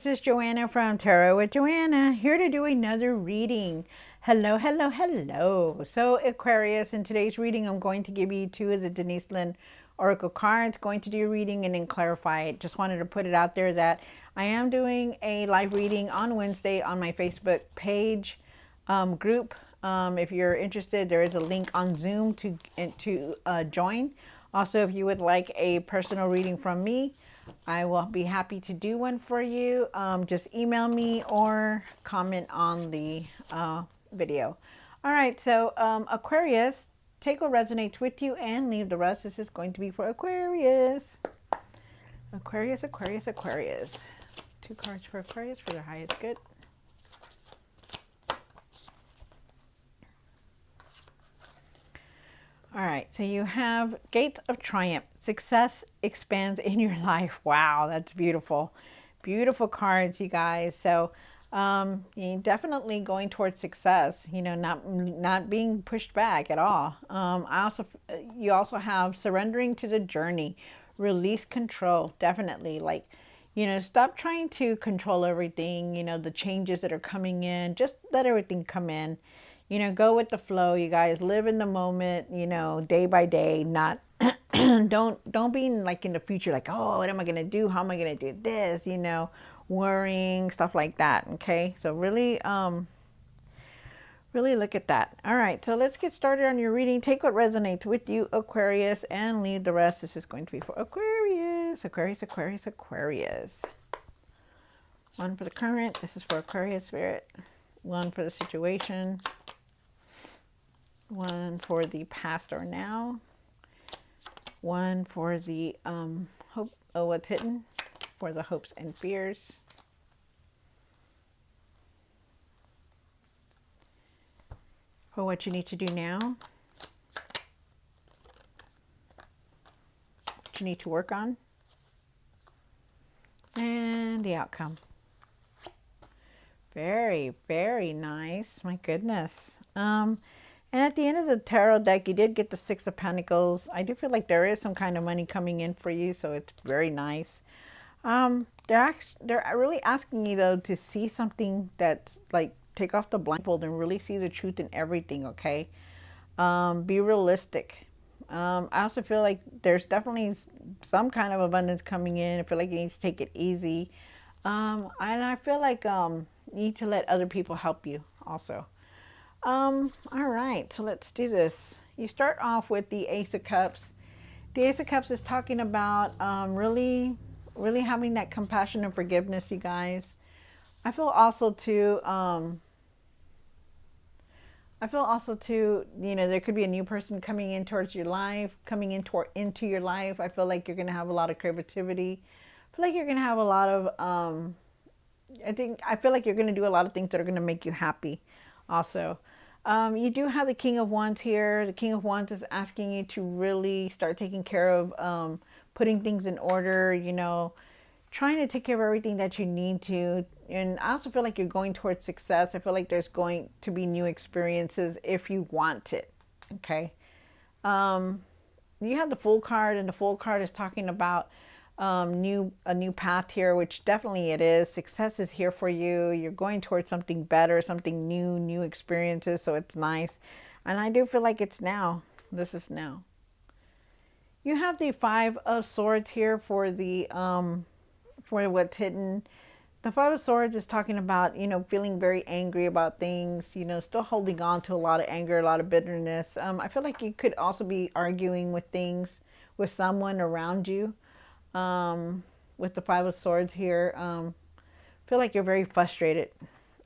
this is Joanna from Tarot with Joanna, here to do another reading. Hello, hello, hello. So Aquarius, in today's reading, I'm going to give you two of the Denise Lynn Oracle cards, going to do a reading and then clarify it. Just wanted to put it out there that I am doing a live reading on Wednesday on my Facebook page group. If you're interested, there is a link on Zoom to join. Also, if you would like a personal reading from me, I will be happy to do one for you. Just email me or comment on the video. All right, so Aquarius, take what resonates with you and leave the rest. This is going to be for Aquarius. Aquarius, Aquarius, Aquarius. Two cards for Aquarius for their highest good. All right, so you have Gates of Triumph. Success expands in your life. Wow, that's beautiful. Beautiful cards, you guys. So you're definitely going towards success, you know, not being pushed back at all. You also have surrendering to the journey, release control, definitely. Like, you know, stop trying to control everything, you know, the changes that are coming in, just let everything come in. You know, go with the flow, you guys. Live in the moment, you know, day by day. Not don't be like in the future like, oh, what am I gonna do? How am I gonna do this? You know, worrying, stuff like that. Okay, so really really look at that. All right, so let's get started on your reading. Take what resonates with you, Aquarius, and leave the rest. This is going to be for Aquarius. Aquarius, Aquarius, Aquarius. One for the current. This is for Aquarius spirit. One for the situation. One for the past or now. One for the hope, what's hidden, for the hopes and fears. For what you need to do now. What you need to work on. And the outcome. Very, very nice. My goodness. And at the end of the tarot deck, you did get the Six of Pentacles. I do feel like there is some kind of money coming in for you, so it's very nice. They're really asking you, though, to see something that's like, take off the blindfold and really see the truth in everything, okay? Be realistic. I also feel like there's definitely some kind of abundance coming in. I feel like you need to take it easy. And I feel like you need to let other people help you also. All right, so let's do this. You start off with the Ace of Cups. The Ace of Cups is talking about really having that compassion and forgiveness, you guys. I feel also too, you know, there could be a new person coming in towards your life, coming into your life. I feel like you're going to have a lot of creativity. I feel like you're going to have a lot of, I feel like you're going to do a lot of things that are going to make you happy also. You do have the King of Wands here. The King of Wands is asking you to really start taking care of putting things in order, you know, trying to take care of everything that you need to. And I also feel like you're going towards success. I feel like there's going to be new experiences if you want it, okay? You have the Fool card, and the Fool card is talking about a new path here, which definitely it is. Success is here for you. You're going towards something better, something new experiences, so it's nice. And I do feel like it's now. This is now. You have the Five of Swords here for the for what's hidden. The Five of Swords is talking about, you know, feeling very angry about things, you know, still holding on to a lot of anger, a lot of bitterness. I feel like you could also be arguing with things with someone around you. With the Five of Swords here, feel like you're very frustrated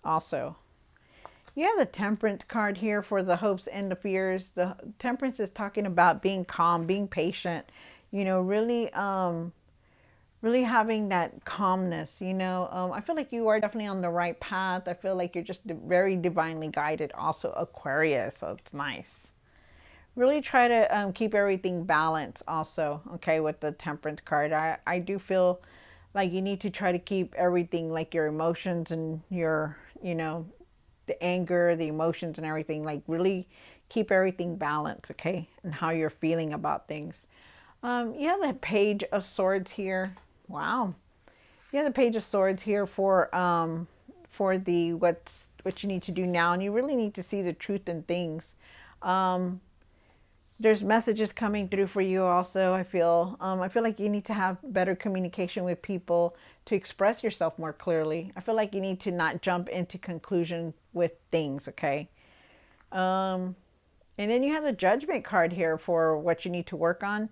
also. You have the Temperance card here for the hopes and the fears. The Temperance is talking about being calm, being patient, you know, really having that calmness, you know. I feel like you are definitely on the right path. I feel like you're just very divinely guided also, Aquarius, so it's nice. Really try to keep everything balanced also, okay, with the Temperance card. I do feel like you need to try to keep everything, like your emotions and your, you know, the anger, the emotions and everything, like really keep everything balanced, okay, and how you're feeling about things. You have the Page of Swords here. Wow. You have the Page of Swords here for the what you need to do now, and you really need to see the truth in things. Um, there's messages coming through for you also. I feel like you need to have better communication with people to express yourself more clearly. I feel like you need to not jump into conclusion with things. Okay. Um, and then you have the Judgment card here for what you need to work on.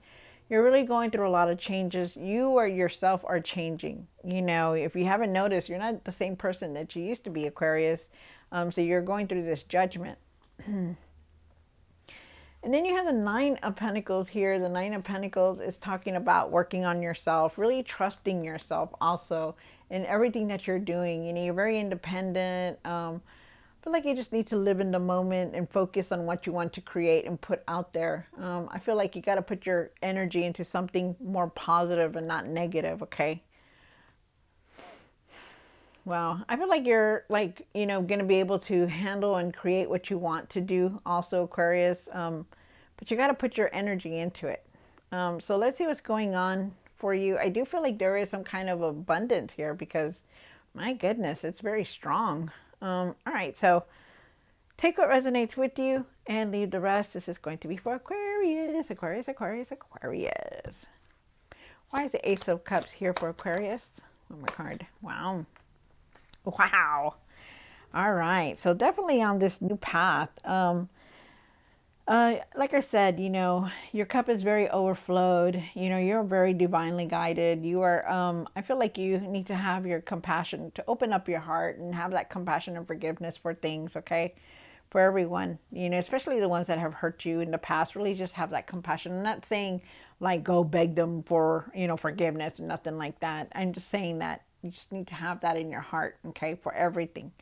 You're really going through a lot of changes. You or yourself are changing. You know, if you haven't noticed, you're not the same person that you used to be, Aquarius. So you're going through this judgment. And then you have the Nine of Pentacles here. The Nine of Pentacles is talking about working on yourself, really trusting yourself also in everything that you're doing. You know, you're very independent. Feel like you just need to live in the moment and focus on what you want to create and put out there. I feel like you got to put your energy into something more positive and not negative, okay? Wow. I feel like you're like, you know, going to be able to handle and create what you want to do also, Aquarius. But you got to put your energy into it. So let's see what's going on for you. I do feel like there is some kind of abundance here because, my goodness, it's very strong. All right, so take what resonates with you and leave the rest. This is going to be for Aquarius, Aquarius, Aquarius, Aquarius. Why is the Ace of Cups here for Aquarius? One more card. Wow. Wow. All right, so definitely on this new path. Like I said, you know, your cup is very overflowed. You know, you're very divinely guided. You are, I feel like you need to have your compassion, to open up your heart and have that compassion and forgiveness for things, okay? For everyone, you know, especially the ones that have hurt you in the past, really just have that compassion. I'm not saying like go beg them for, you know, forgiveness or nothing like that. I'm just saying that you just need to have that in your heart, okay, for everything.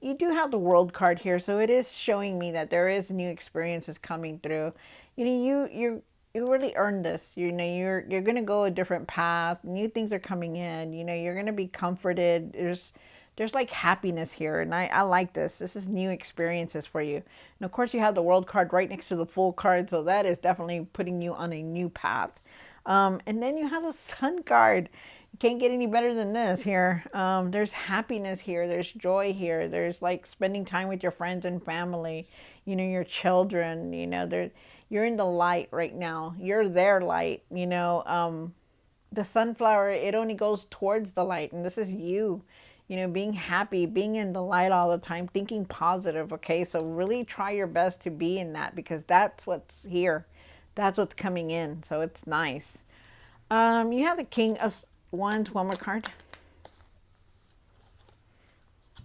You do have the World card here, so it is showing me that there is new experiences coming through. You know, you really earned this. You know, you're gonna go a different path. New things are coming in. You know, you're gonna be comforted. There's like happiness here, and I like this. This is new experiences for you. And of course, you have the World card right next to the Fool card, so that is definitely putting you on a new path. And then you have the Sun card. You can't get any better than this here. There's happiness here. There's joy here. There's like spending time with your friends and family, you know, your children, you know, you're in the light right now. You're their light, you know. The sunflower, it only goes towards the light. And this is you know, being happy, being in the light all the time, thinking positive. Okay. So really try your best to be in that because that's what's here. That's what's coming in. So it's nice. You have the King of Wands, one more card.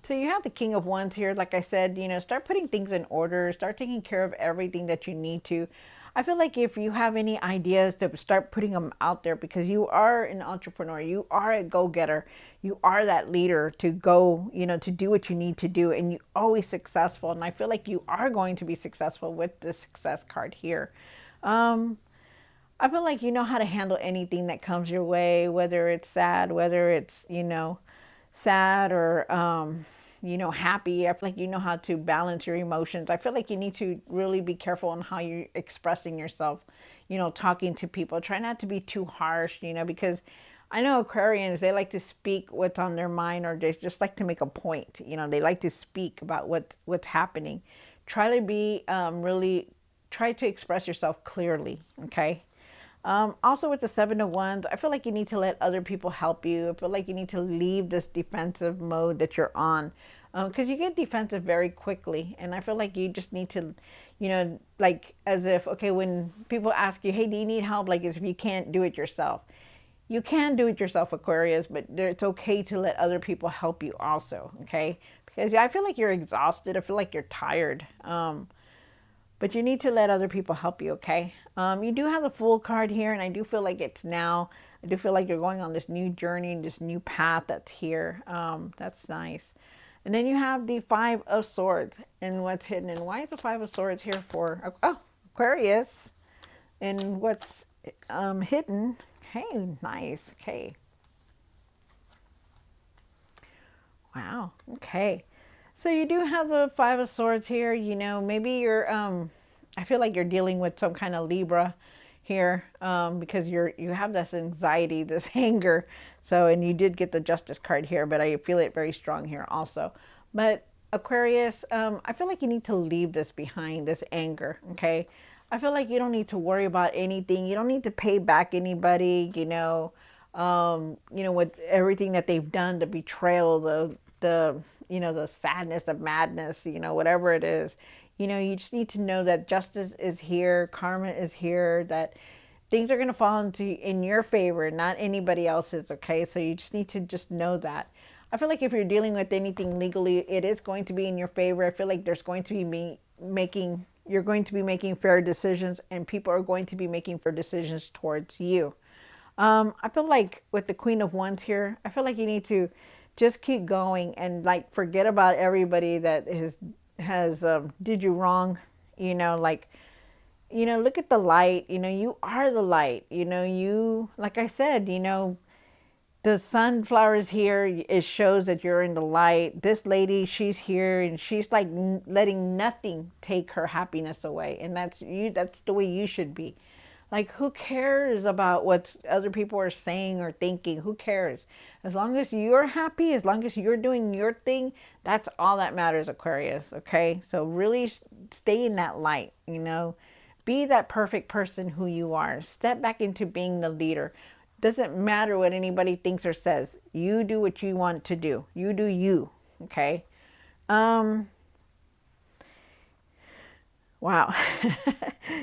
So you have the King of Wands here. Like I said, you know, start putting things in order. Start taking care of everything that you need to. I feel like if you have any ideas to start putting them out there because you are an entrepreneur. You are a go-getter. You are that leader to go, you know, to do what you need to do. And you're always successful. And I feel like you are going to be successful with the success card here. I feel like you know how to handle anything that comes your way, whether it's sad, whether it's, you know, sad or, you know, happy. I feel like you know how to balance your emotions. I feel like you need to really be careful on how you're expressing yourself, you know, talking to people. Try not to be too harsh, you know, because I know Aquarians, they like to speak what's on their mind or they just like to make a point. You know, they like to speak about what's happening. Try to be really, try to express yourself clearly, okay? Also, with the Seven of Wands, I feel like you need to let other people help you. I feel like you need to leave this defensive mode that you're on because you get defensive very quickly. And I feel like you just need to, you know, like as if, okay, when people ask you, hey, do you need help? Like as if you can't do it yourself. You can do it yourself, Aquarius, but it's okay to let other people help you also, okay? Because I feel like you're exhausted. I feel like you're tired. But you need to let other people help you, okay? You do have the Fool card here, and I do feel like it's now. I do feel like you're going on this new journey, this new path that's here. That's nice. And then you have the Five of Swords and what's hidden. And why is the Five of Swords here for Aquarius? And what's hidden? Okay, nice. Okay. Wow. Okay. So you do have the Five of Swords here. You know, maybe you're, I feel like you're dealing with some kind of Libra here, because you have this anxiety, this anger. So, and you did get the Justice card here, but I feel it very strong here also. But Aquarius, I feel like you need to leave this behind, this anger, okay? I feel like you don't need to worry about anything. You don't need to pay back anybody, with everything that they've done, the betrayal, the sadness, the madness, whatever it is. You just need to know that justice is here, karma is here, that things are going to fall in your favor, not anybody else's, okay? So you just need to just know that. I feel like if you're dealing with anything legally, it is going to be in your favor. I feel like there's going to be you're going to be making fair decisions, and people are going to be making fair decisions towards you. I feel like with the Queen of Wands here, I feel like you need to just keep going and like forget about everybody that has did you wrong. Look at the light. You are the light. You, like I said, the sunflower is here. It shows that you're in the light. This lady, she's here, and she's like letting nothing take her happiness away. And that's you. That's the way you should be. Like, who cares about what other people are saying or thinking? Who cares? As long as you're happy, as long as you're doing your thing, that's all that matters, Aquarius. Okay? So really stay in that light, Be that perfect person who you are. Step back into being the leader. Doesn't matter what anybody thinks or says. You do what you want to do. You do you. Okay? Wow.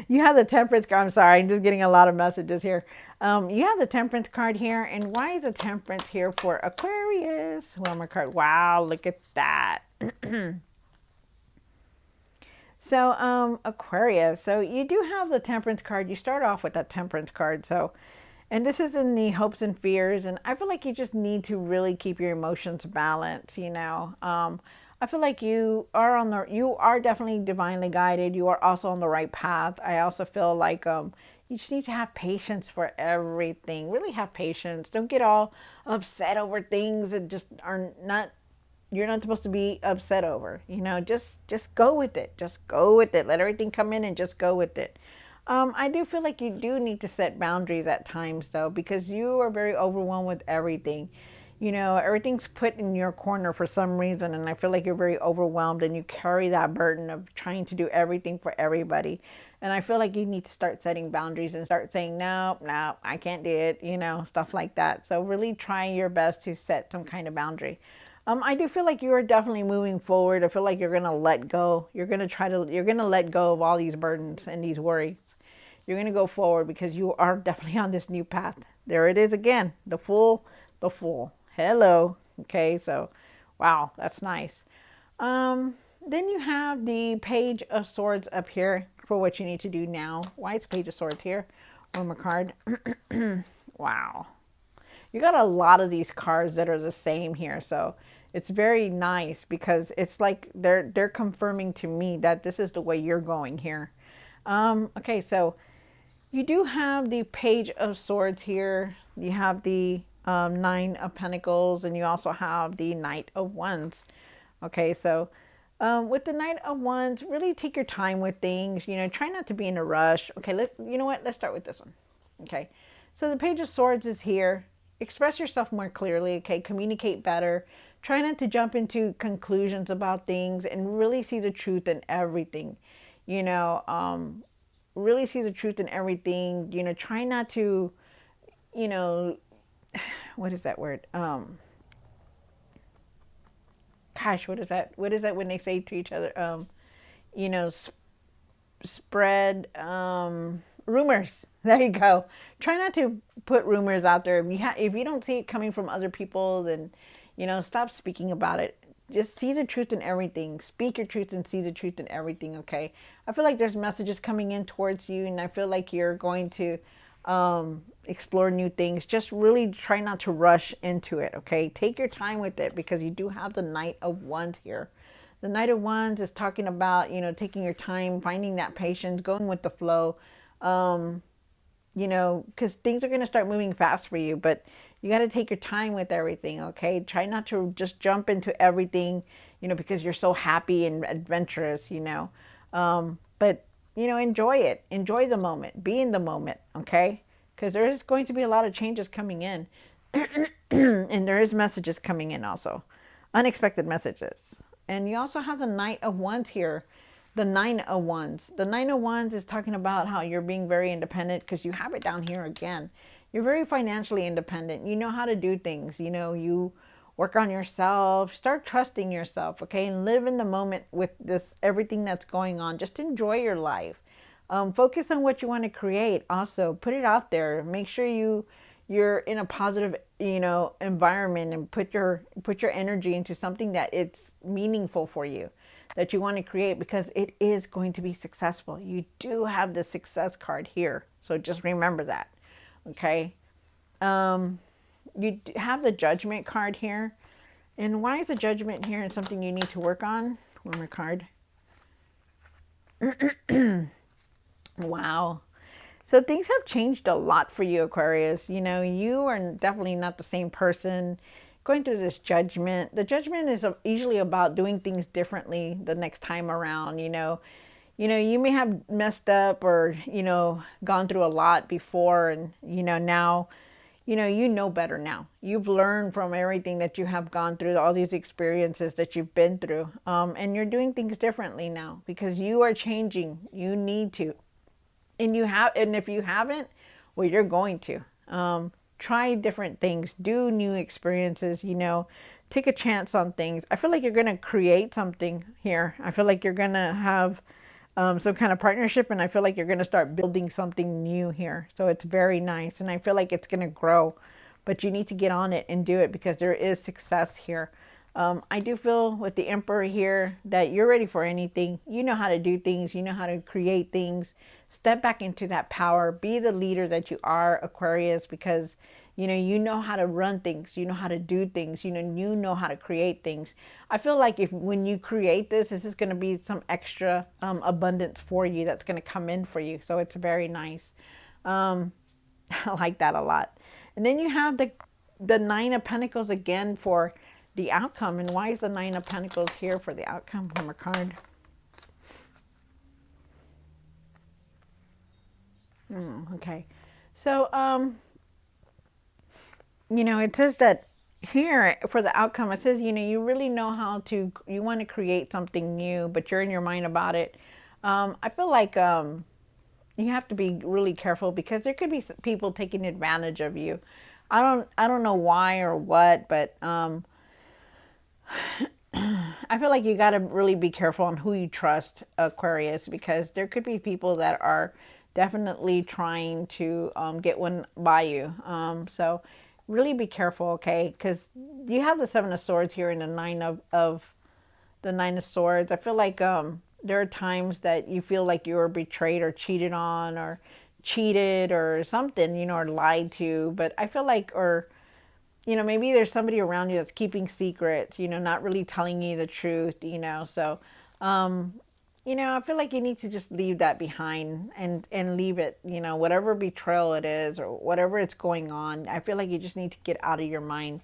You have the Temperance card. I'm sorry, I'm just getting a lot of messages here. You have the Temperance card here. And why is the Temperance here for Aquarius? One more card. Wow, look at that. So, Aquarius. So you do have the Temperance card. You start off with that Temperance card. So, and this is in the hopes and fears. And I feel like you just need to really keep your emotions balanced, I feel like you are definitely divinely guided. You are also on the right path. I also feel like you just need to have patience for everything. Really have patience. Don't get all upset over things that just are not you're not supposed to be upset over. Just go with it. Just go with it. Let everything come in and just go with it. I do feel like you do need to set boundaries at times though, because you are very overwhelmed with everything. Everything's put in your corner for some reason, and I feel like you're very overwhelmed and you carry that burden of trying to do everything for everybody. And I feel like you need to start setting boundaries and start saying, no, I can't do it, stuff like that. So really try your best to set some kind of boundary. I do feel like you are definitely moving forward. I feel like you're going to let go. You're going to let go of all these burdens and these worries. You're going to go forward because you are definitely on this new path. There it is again, the Fool. Hello. Okay, so wow, that's nice. Then you have the Page of Swords up here for what you need to do now. Why is Page of Swords here? One more card. Wow. You got a lot of these cards that are the same here, so it's very nice because it's like they're confirming to me that this is the way you're going here. Okay, so you do have the Page of Swords here. You have the Nine of Pentacles, and you also have the Knight of Wands. Okay, so with the Knight of Wands, really take your time with things. Try not to be in a rush. Okay, you know what? Let's start with this one. Okay, so the Page of Swords is here. Express yourself more clearly. Okay, communicate better. Try not to jump into conclusions about things, and really see the truth in everything. Really see the truth in everything. Try not to, what is that word? Gosh, what is that? What is that when they say to each other? Spread rumors. There you go. Try not to put rumors out there. If you don't see it coming from other people, then stop speaking about it. Just see the truth in everything. Speak your truth and see the truth in everything. Okay. I feel like there's messages coming in towards you, and I feel like you're going to explore new things. Just really try not to rush into it. Okay, take your time with it because you do have the Knight of Wands here. The Knight of Wands is talking about taking your time, finding that patience, going with the flow. Because things are going to start moving fast for you, but you got to take your time with everything. Okay, try not to just jump into everything because you're so happy and adventurous. But you know, enjoy it. Enjoy the moment. Be in the moment, okay? Because there is going to be a lot of changes coming in. And there is messages coming in also. Unexpected messages. And you also have the Knight of Wands here. The Nine of Wands. The Nine of Wands is talking about how you're being very independent, because you have it down here again. You're very financially independent. You know how to do things. You know, you work on yourself, start trusting yourself, okay, and live in the moment with this, everything that's going on. Just enjoy your life. Focus on what you want to create. Also, put it out there. Make sure you're in a positive, you know, environment, and put your energy into something that it's meaningful for you, that you want to create, because it is going to be successful. You do have the success card here, so just remember that, okay? You have the Judgment card here. And why is the Judgment here and something you need to work on? One more card. Wow. So things have changed a lot for you, Aquarius. You know, you are definitely not the same person going through this judgment. The judgment is usually about doing things differently the next time around. You may have messed up, or, you know, gone through a lot before, and, you know, now, you know better now. You've learned from everything that you have gone through, all these experiences that you've been through. And you're doing things differently now, because you are changing. You need to. And if you haven't, well, you're going to. Try different things, do new experiences, you know, take a chance on things. I feel like you're going to create something here. I feel like you're going to have some kind of partnership, and I feel like you're going to start building something new here. So it's very nice, and I feel like it's going to grow, but you need to get on it and do it, because there is success here. I do feel with the Emperor here that you're ready for anything. You know how to do things. You know how to create things. Step back into that power. Be the leader that you are, Aquarius, because you know how to run things. You know how to do things. You know how to create things. I feel like when you create this is going to be some extra abundance for you that's going to come in for you. So it's very nice. I like that a lot. And then you have the Nine of Pentacles again for the outcome. And why is the Nine of Pentacles here for the outcome? One more card. Okay. So, it says that here for the outcome, it says, you really know you want to create something new, but you're in your mind about it. I feel like you have to be really careful, because there could be people taking advantage of you. I don't know why or what, but I feel like you got to really be careful on who you trust, Aquarius, because there could be people that are definitely trying to get one by you. So really be careful, okay? Because you have the Seven of Swords here and the Nine of Swords. I feel like there are times that you feel like you were betrayed or cheated on, or cheated or something, or lied to. But I feel like, or maybe there's somebody around you that's keeping secrets, not really telling you the truth, So, I feel like you need to just leave that behind and leave it, whatever betrayal it is or whatever it's going on. I feel like you just need to get out of your mind,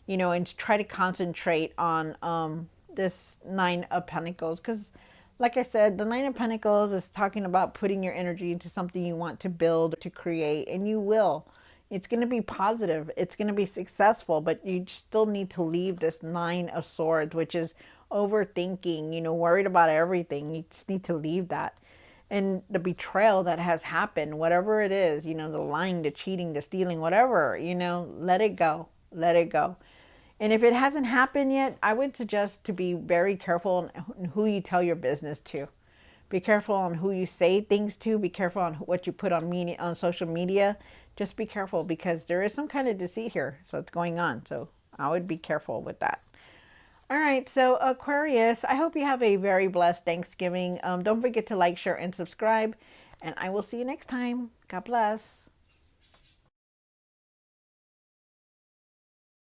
and try to concentrate on this Nine of Pentacles. Because, like I said, the Nine of Pentacles is talking about putting your energy into something you want to build, to create, and you will. It's going to be positive. It's going to be successful, but you still need to leave this Nine of Swords, which is overthinking, worried about everything. You just need to leave that. And the betrayal that has happened, whatever it is, the lying, the cheating, the stealing, whatever, let it go. Let it go. And if it hasn't happened yet, I would suggest to be very careful on who you tell your business to. Be careful on who you say things to. Be careful on what you put on social media. Just be careful, because there is some kind of deceit here. So it's going on. So I would be careful with that. All right. So Aquarius, I hope you have a very blessed Thanksgiving. Don't forget to like, share, and subscribe. And I will see you next time. God bless.